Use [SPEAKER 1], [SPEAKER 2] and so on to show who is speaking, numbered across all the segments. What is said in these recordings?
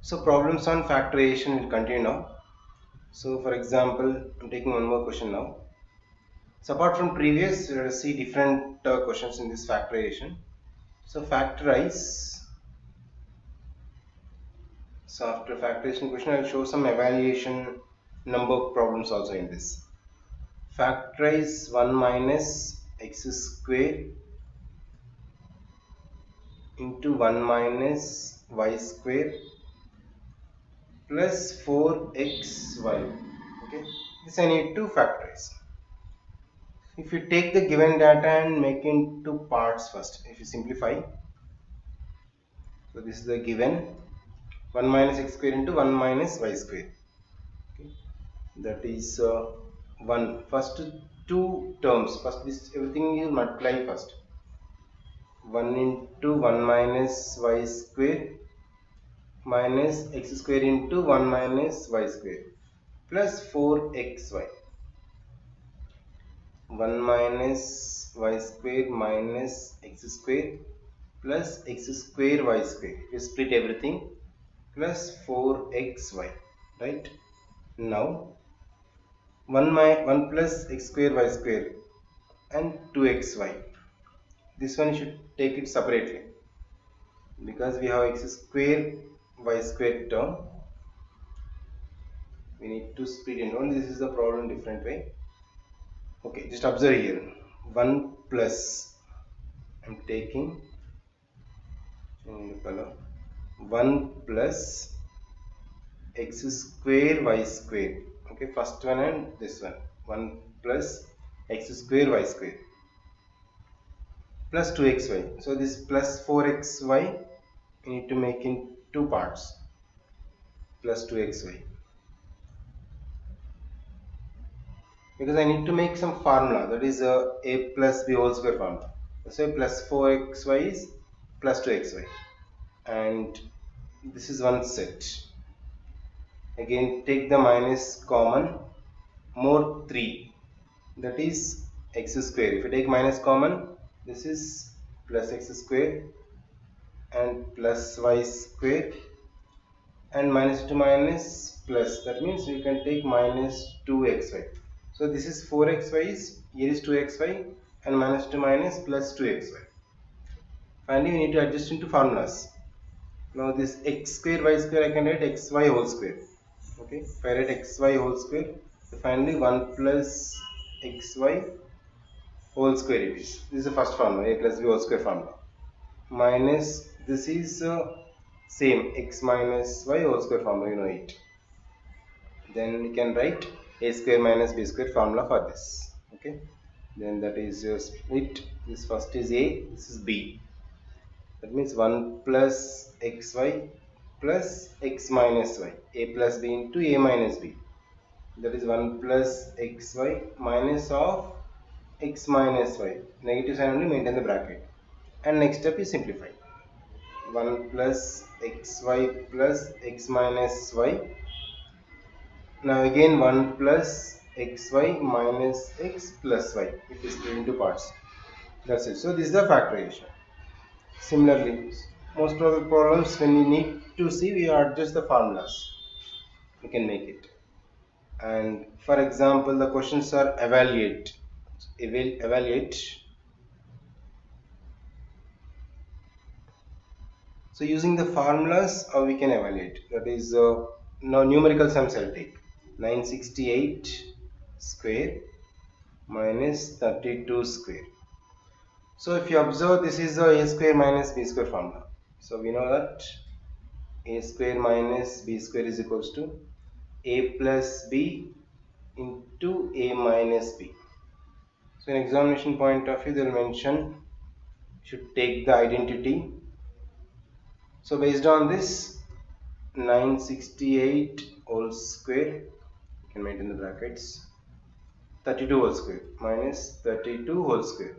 [SPEAKER 1] So problems on factorization will continue now. So for example, I'm taking one more question now. So apart from previous, let us see different questions in this factorization. So factorize. So after factorization question, I will show some evaluation number problems also in this. Factorize 1 minus x square into 1 minus y square plus 4xy. Okay, this I need to factorize. If you take the given data and make into parts first, if you simplify, so this is the given 1 minus x square into 1 minus y square. Okay, that is 1. First two terms, first this everything you multiply first. 1 into 1 minus y square minus x square into 1 minus y square plus 4xy. 1 minus y square minus x square plus x square y square. You split everything plus 4xy, right? Now 1 plus x square y square and 2xy. This one you should take it separately because we have x square y square term. We need to split it. Only this is the problem different way. Okay, just observe here. 1 plus, I'm taking color, 1 plus x square y square. Okay, first one and this one. 1 plus x square y square plus 2xy. So this plus 4xy we need to make in two parts. Plus 2xy. Because I need to make some formula, that is a plus b whole square formula. So plus 4xy is plus 2xy, and this is one set. Again take the minus common, more 3, that is x square. If you take minus common, this is plus x square and plus y square, and minus to minus plus, that means you can take minus 2xy. So this is 4xy, is here is 2xy, and minus to minus plus 2xy. Finally, we need to adjust into formulas. Now this x square y square I can write xy whole square. Okay, if I write xy whole square, so finally 1 plus xy whole square it is. This is the first formula, a plus b whole square formula. Minus, this is same, x minus y whole square formula, you know it. Then we can write a square minus b square formula for this. Okay, then that is your split. This first is a, this is b. That means 1 plus xy plus x minus y. A plus b into a minus b. That is 1 plus xy minus of x minus y. Negative sign only, maintain the bracket. And next step is simplify. 1 plus xy plus x minus y. Now again 1 plus xy minus x plus y. It is split into parts. That's it. So this is the factorization. Similarly, most of the problems when we need to see, we adjust the formulas. We can make it. And for example, the questions are evaluate. Evaluate. So using the formulas, how we can evaluate? That is now numerical sums I'll take. 968 square minus 32 square. So if you observe, this is the a square minus b square formula. So we know that a square minus b square is equals to a plus b into a minus b. So in examination point of view, they will mention should take the identity. So based on this, 968 whole square, you can maintain the brackets, 32 whole square minus 32 whole square.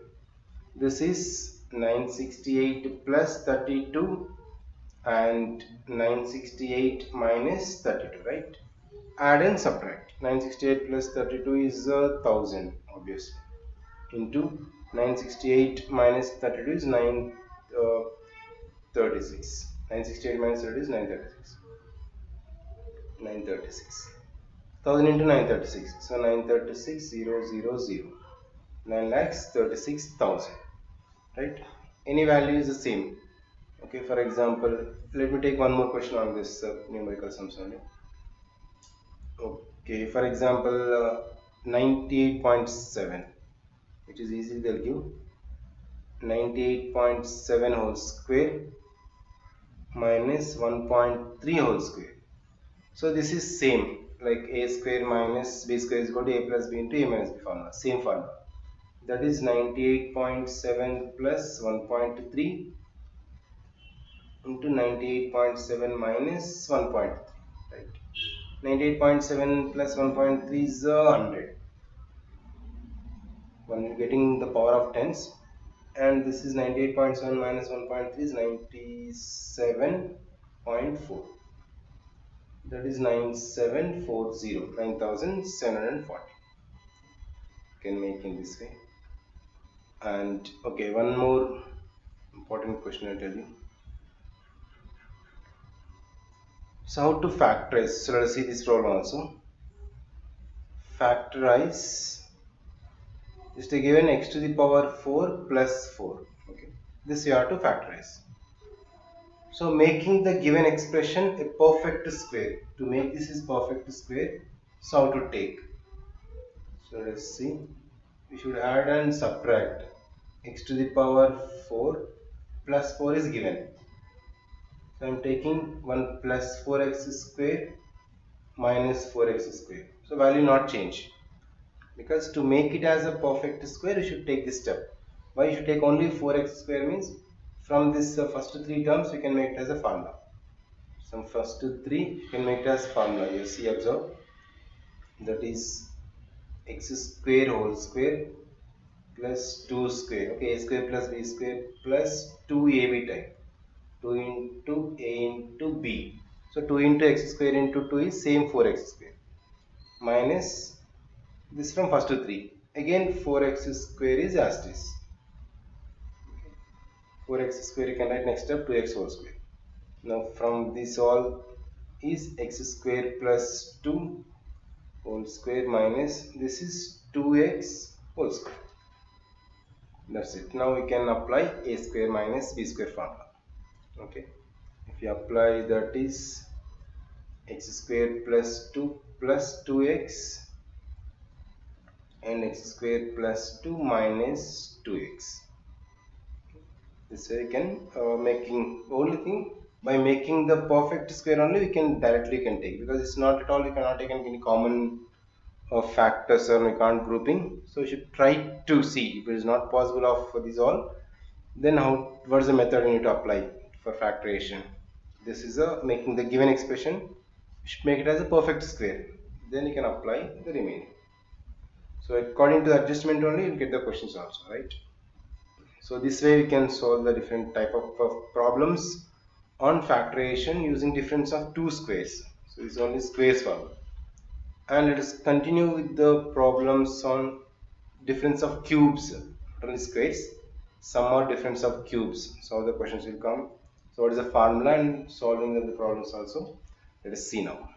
[SPEAKER 1] This is 968 plus 32 and 968 minus 32, right? Add and subtract. 968 plus 32 is 1000, obviously, into 968 minus 32 is 936. 968 minus 32 is 936. 936. 1000 into 936. So 936,000. 9,36,000. Right? Any value is the same. Okay, for example, let me take one more question on this numerical sums only. Okay, for example, 98.7, which is easy, they'll give 98.7 whole square minus 1.3 whole square. So this is same, like a square minus b square is equal to a plus b into a minus b formula, same formula. That is 98.7 plus 1.3 into 98.7 minus 1.3, right? 98.7 plus 1.3 is 100. When you're getting the power of tens, and this is 98.7 minus 1.3 is 97.4. That is 9740, 9740. Can make in this way. And okay, one more important question I'll tell you. So how to factorize? So let us see this problem also. Factorize is to given x to the power 4 plus 4. Okay, this you have to factorize. So making the given expression a perfect square. To make this is perfect square, so how to take? So let us see. We should add and subtract. X to the power 4 plus 4 is given. So I am taking 1 plus 4x square minus 4x square. So value not change. Because to make it as a perfect square, you should take this step. Why you should take only 4x square means from this first three terms you can make it as a formula. Some first three you can make it as formula. You see, observe. That is x square whole square plus 2 square. Okay, a square plus b square plus 2ab type. 2 into a into b. So 2 into x square into 2 is same 4x square. Minus this from first to 3. Again 4x square is as this. 4x square you can write next step 2x whole square. Now from this all is x square plus 2 whole square minus this is 2x whole square. That's it. Now we can apply a square minus b square formula. Okay, if you apply, that is x square plus 2 plus 2x and x square plus 2 minus 2x. This way you can making only thing by making the perfect square only we can directly take, because it's not at all we cannot take any common factors or we can't grouping. So you should try to see if it is not possible of these all, then what is the method you need to apply for factorization. This is a making the given expression, you should make it as a perfect square, then you can apply the remaining. So according to the adjustment only you'll get the questions also, right? So this way we can solve the different type of problems on factorization using difference of two squares. So this is only squares problem. And let us continue with the problems on difference of cubes, not only squares, sum or difference of cubes. So how the questions will come. So what is the formula and solving of the problems also. Let us see now.